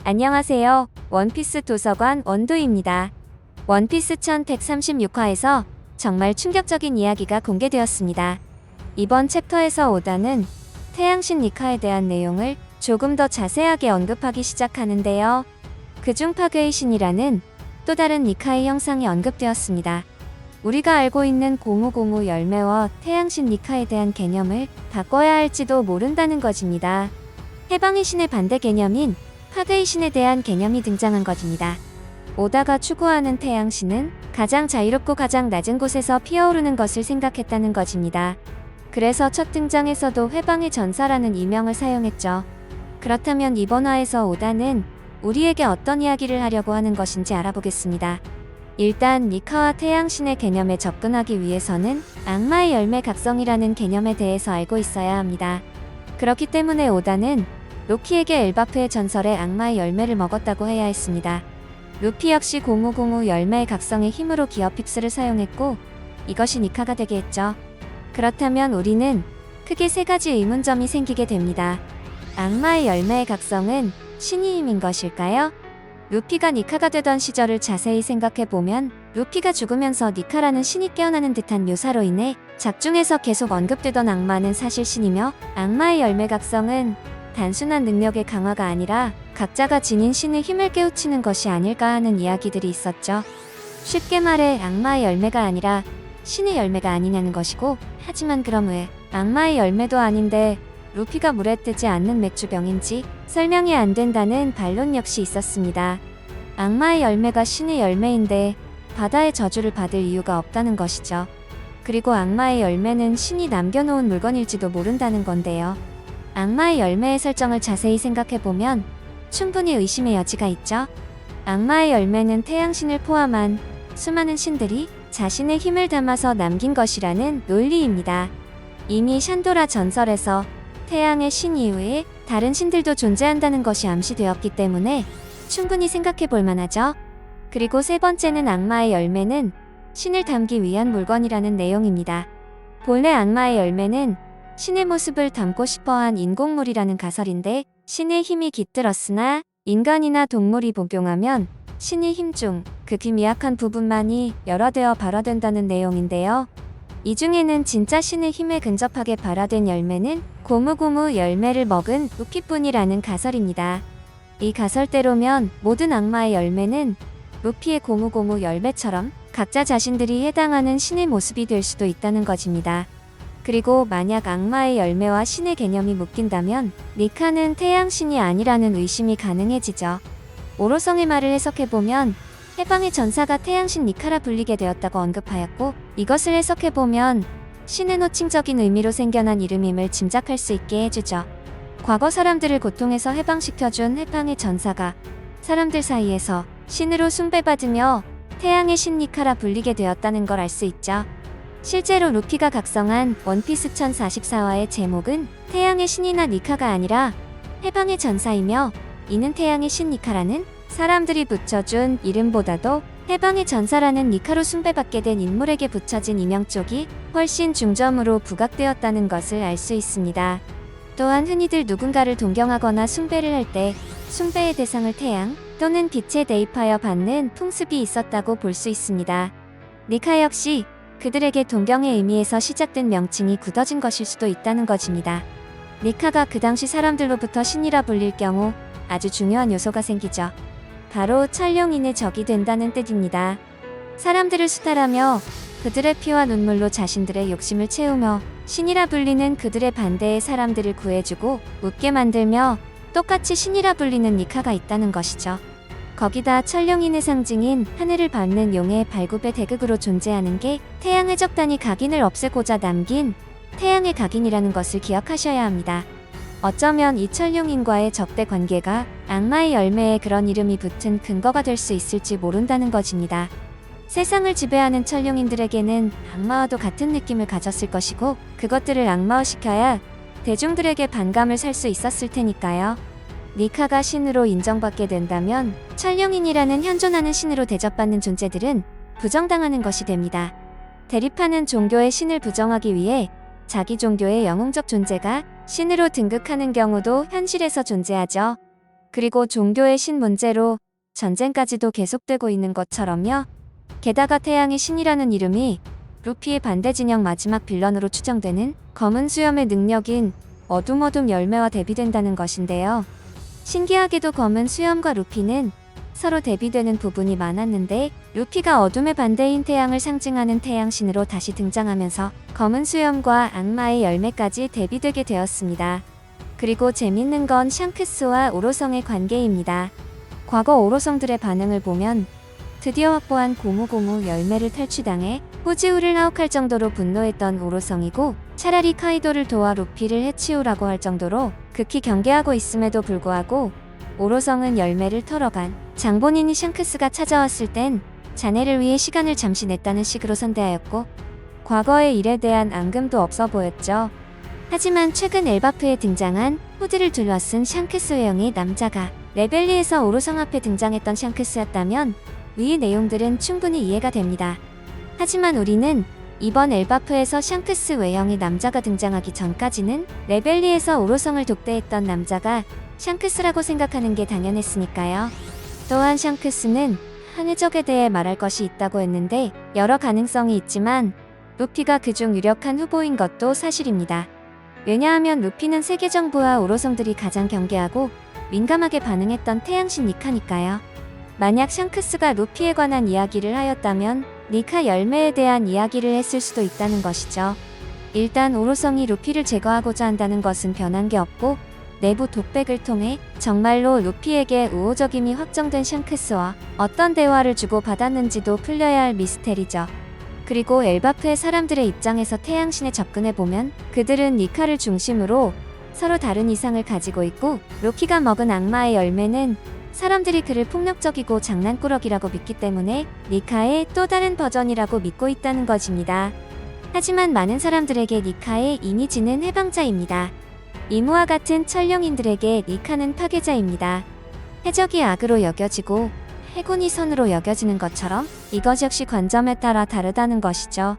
안녕하세요. 원피스 도서관 원도입니다. 원피스 1136화에서 정말 충격적인 이야기가 공개되었습니다. 이번 챕터에서 오다는 태양신 니카에 대한 내용을 조금 더 자세하게 언급하기 시작하는데요. 그중 파괴의 신이라는 또 다른 니카의 형상이 언급되었습니다. 우리가 알고 있는 고무고무 열매와 태양신 니카에 대한 개념을 바꿔야 할지도 모른다는 것입니다. 해방의 신의 반대 개념인 파괴의 신에 대한 개념이 등장한 것입니다. 오다가 추구하는 태양신은 가장 자유롭고 가장 낮은 곳에서 피어오르는 것을 생각했다는 것입니다. 그래서 첫 등장에서도 회방의 전사라는 이명을 사용했죠. 그렇다면 이번 화에서 오다는 우리에게 어떤 이야기를 하려고 하는 것인지 알아보겠습니다. 일단 니카와 태양신의 개념에 접근하기 위해서는 악마의 열매 각성이라는 개념에 대해서 알고 있어야 합니다. 그렇기 때문에 오다는 루피에게 엘바프의 전설의 악마의 열매를 먹었다고 해야 했습니다. 루피 역시 고무고무 열매의 각성의 힘으로 기어 핍스를 사용했고 이것이 니카가 되게 했죠. 그렇다면 우리는 크게 세 가지 의문점이 생기게 됩니다. 악마의 열매의 각성은 신의 힘인 것일까요? 루피가 니카가 되던 시절을 자세히 생각해보면 루피가 죽으면서 니카라는 신이 깨어나는 듯한 묘사로 인해 작중에서 계속 언급되던 악마는 사실 신이며 악마의 열매 각성은 단순한 능력의 강화가 아니라 각자가 지닌 신의 힘을 깨우치는 것이 아닐까 하는 이야기들이 있었죠. 쉽게 말해 악마의 열매가 아니라 신의 열매가 아니냐는 것이고, 하지만 그럼 왜 악마의 열매도 아닌데 루피가 물에 뜨지 않는 맥주병인지 설명이 안 된다는 반론 역시 있었습니다. 악마의 열매가 신의 열매인데 바다의 저주를 받을 이유가 없다는 것이죠. 그리고 악마의 열매는 신이 남겨놓은 물건일지도 모른다는 건데요. 악마의 열매의 설정을 자세히 생각해보면 충분히 의심의 여지가 있죠. 악마의 열매는 태양신을 포함한 수많은 신들이 자신의 힘을 담아서 남긴 것이라는 논리입니다. 이미 샨도라 전설에서 태양의 신 이외에 다른 신들도 존재한다는 것이 암시되었기 때문에 충분히 생각해볼 만하죠. 그리고 세 번째는 악마의 열매는 신을 담기 위한 물건이라는 내용입니다. 본래 악마의 열매는 신의 모습을 담고 싶어한 인공물이라는 가설인데, 신의 힘이 깃들었으나 인간이나 동물이 복용하면 신의 힘 중 극히 미약한 부분만이 열화되어 발화된다는 내용인데요. 이 중에는 진짜 신의 힘에 근접하게 발화된 열매는 고무고무 열매를 먹은 루피뿐이라는 가설입니다. 이 가설대로면 모든 악마의 열매는 루피의 고무고무 열매처럼 각자 자신들이 해당하는 신의 모습이 될 수도 있다는 것입니다. 그리고 만약 악마의 열매와 신의 개념이 묶인다면 니카는 태양신이 아니라는 의심이 가능해지죠. 오로성의 말을 해석해보면 해방의 전사가 태양신 니카라 불리게 되었다고 언급하였고, 이것을 해석해보면 신의 호칭적인 의미로 생겨난 이름임을 짐작할 수 있게 해주죠. 과거 사람들을 고통에서 해방시켜준 해방의 전사가 사람들 사이에서 신으로 숭배받으며 태양의 신 니카라 불리게 되었다는 걸 알 수 있죠. 실제로 루피가 각성한 원피스 1044화의 제목은 태양의 신이나 니카가 아니라 해방의 전사이며, 이는 태양의 신 니카라는 사람들이 붙여준 이름보다도 해방의 전사라는 니카로 숭배받게 된 인물에게 붙여진 이명 쪽이 훨씬 중점으로 부각되었다는 것을 알 수 있습니다. 또한 흔히들 누군가를 동경하거나 숭배를 할 때 숭배의 대상을 태양 또는 빛에 대입하여 받는 풍습이 있었다고 볼 수 있습니다. 니카 역시 그들에게 동경의 의미에서 시작된 명칭이 굳어진 것일 수도 있다는 것입니다. 니카가 그 당시 사람들로부터 신이라 불릴 경우 아주 중요한 요소가 생기죠. 바로 천룡인의 적이 된다는 뜻입니다. 사람들을 수탈하며 그들의 피와 눈물로 자신들의 욕심을 채우며 신이라 불리는 그들의 반대의 사람들을 구해주고 웃게 만들며 똑같이 신이라 불리는 니카가 있다는 것이죠. 거기다 천룡인의 상징인 하늘을 밟는 용의 발굽의 대극으로 존재하는 게 태양의 적단이 각인을 없애고자 남긴 태양의 각인이라는 것을 기억하셔야 합니다. 어쩌면 이 천룡인과의 적대 관계가 악마의 열매에 그런 이름이 붙은 근거가 될 수 있을지 모른다는 것입니다. 세상을 지배하는 천룡인들에게는 악마와도 같은 느낌을 가졌을 것이고, 그것들을 악마화시켜야 대중들에게 반감을 살 수 있었을 테니까요. 니카가 신으로 인정받게 된다면 천룡인이라는 현존하는 신으로 대접받는 존재들은 부정당하는 것이 됩니다. 대립하는 종교의 신을 부정하기 위해 자기 종교의 영웅적 존재가 신으로 등극하는 경우도 현실에서 존재하죠. 그리고 종교의 신 문제로 전쟁까지도 계속되고 있는 것처럼요. 게다가 태양의 신이라는 이름이 루피의 반대 진영 마지막 빌런으로 추정되는 검은 수염의 능력인 어둠 열매와 대비된다는 것인데요. 신기하게도 검은 수염과 루피는 서로 대비되는 부분이 많았는데 루피가 어둠의 반대인 태양을 상징하는 태양신으로 다시 등장하면서 검은 수염과 악마의 열매까지 대비되게 되었습니다. 그리고 재밌는 건 샹크스와 오로성의 관계입니다. 과거 오로성들의 반응을 보면 드디어 확보한 고무고무 열매를 탈취당해 호지우를 하옥할 정도로 분노했던 오로성이고 차라리 카이도를 도와 루피를 해치우라고 할 정도로 극히 경계하고 있음에도 불구하고 오로성은 열매를 털어간 장본인이 샹크스가 찾아왔을 땐 자네를 위해 시간을 잠시 냈다는 식으로 선대하였고 과거의 일에 대한 앙금도 없어 보였죠. 하지만 최근 엘바프에 등장한 후드를 둘러쓴 샹크스 외형의 남자가 레벨리에서 오로성 앞에 등장했던 샹크스였다면 위 내용들은 충분히 이해가 됩니다. 하지만 우리는 이번 엘바프에서 샹크스 외형의 남자가 등장하기 전까지는 레벨리에서 오로성을 독대했던 남자가 샹크스라고 생각하는 게 당연했으니까요. 또한 샹크스는 항해적에 대해 말할 것이 있다고 했는데 여러 가능성이 있지만 루피가 그중 유력한 후보인 것도 사실입니다. 왜냐하면 루피는 세계 정부와 오로성들이 가장 경계하고 민감하게 반응했던 태양신 니카니까요. 만약 샹크스가 루피에 관한 이야기를 하였다면 니카 열매에 대한 이야기를 했을 수도 있다는 것이죠. 일단 오로성이 루피를 제거하고자 한다는 것은 변한 게 없고 내부 독백을 통해 정말로 루피에게 우호적임이 확정된 샹크스와 어떤 대화를 주고받았는지도 풀려야 할 미스테리죠. 그리고 엘바프의 사람들의 입장에서 태양신에 접근해보면 그들은 니카를 중심으로 서로 다른 이상을 가지고 있고 로키가 먹은 악마의 열매는 사람들이 그를 폭력적이고 장난꾸러기라고 믿기 때문에 니카의 또 다른 버전이라고 믿고 있다는 것입니다. 하지만 많은 사람들에게 니카의 이미지는 해방자입니다. 이무와 같은 천령인들에게 니카는 파괴자입니다. 해적이 악으로 여겨지고 해군이 선으로 여겨지는 것처럼 이것 역시 관점에 따라 다르다는 것이죠.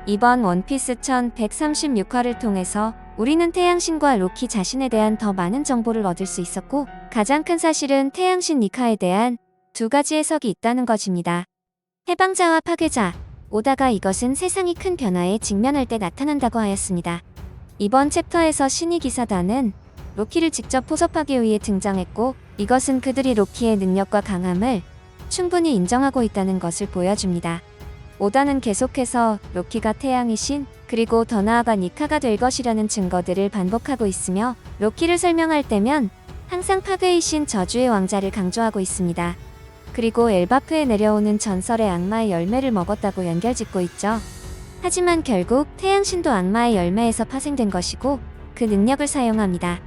이번 원피스 1136화를 통해서 우리는 태양신과 로키 자신에 대한 더 많은 정보를 얻을 수 있었고 가장 큰 사실은 태양신 니카에 대한 두 가지 해석이 있다는 것입니다. 해방자와 파괴자, 오다가 이것은 세상이 큰 변화에 직면할 때 나타난다고 하였습니다. 이번 챕터에서 신이 기사단은 로키를 직접 포섭하기 위해 등장했고 이것은 그들이 로키의 능력과 강함을 충분히 인정하고 있다는 것을 보여줍니다. 오다는 계속해서 로키가 태양의 신, 그리고 더 나아가 니카가 될 것이라는 증거들을 반복하고 있으며 로키를 설명할 때면 항상 파괴의 신 저주의 왕자를 강조하고 있습니다. 그리고 엘바프에 내려오는 전설의 악마의 열매를 먹었다고 연결짓고 있죠. 하지만 결국 태양신도 악마의 열매에서 파생된 것이고 그 능력을 사용합니다.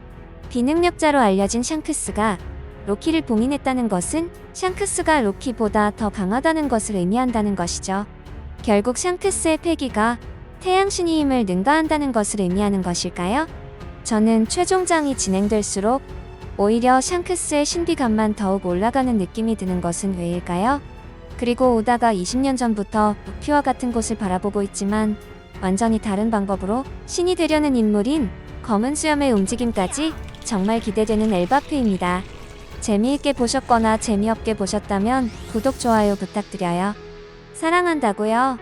비능력자로 알려진 샹크스가 로키를 봉인했다는 것은 샹크스가 로키보다 더 강하다는 것을 의미한다는 것이죠. 결국 샹크스의 패기가 태양신의 힘을 능가한다는 것을 의미하는 것일까요? 저는 최종장이 진행될수록 오히려 샹크스의 신비감만 더욱 올라가는 느낌이 드는 것은 왜일까요? 그리고 오다가 20년 전부터 루피와 같은 곳을 바라보고 있지만 완전히 다른 방법으로 신이 되려는 인물인 검은 수염의 움직임까지 정말 기대되는 엘바프입니다. 재미있게 보셨거나 재미없게 보셨다면 구독, 좋아요 부탁드려요. 사랑한다고요.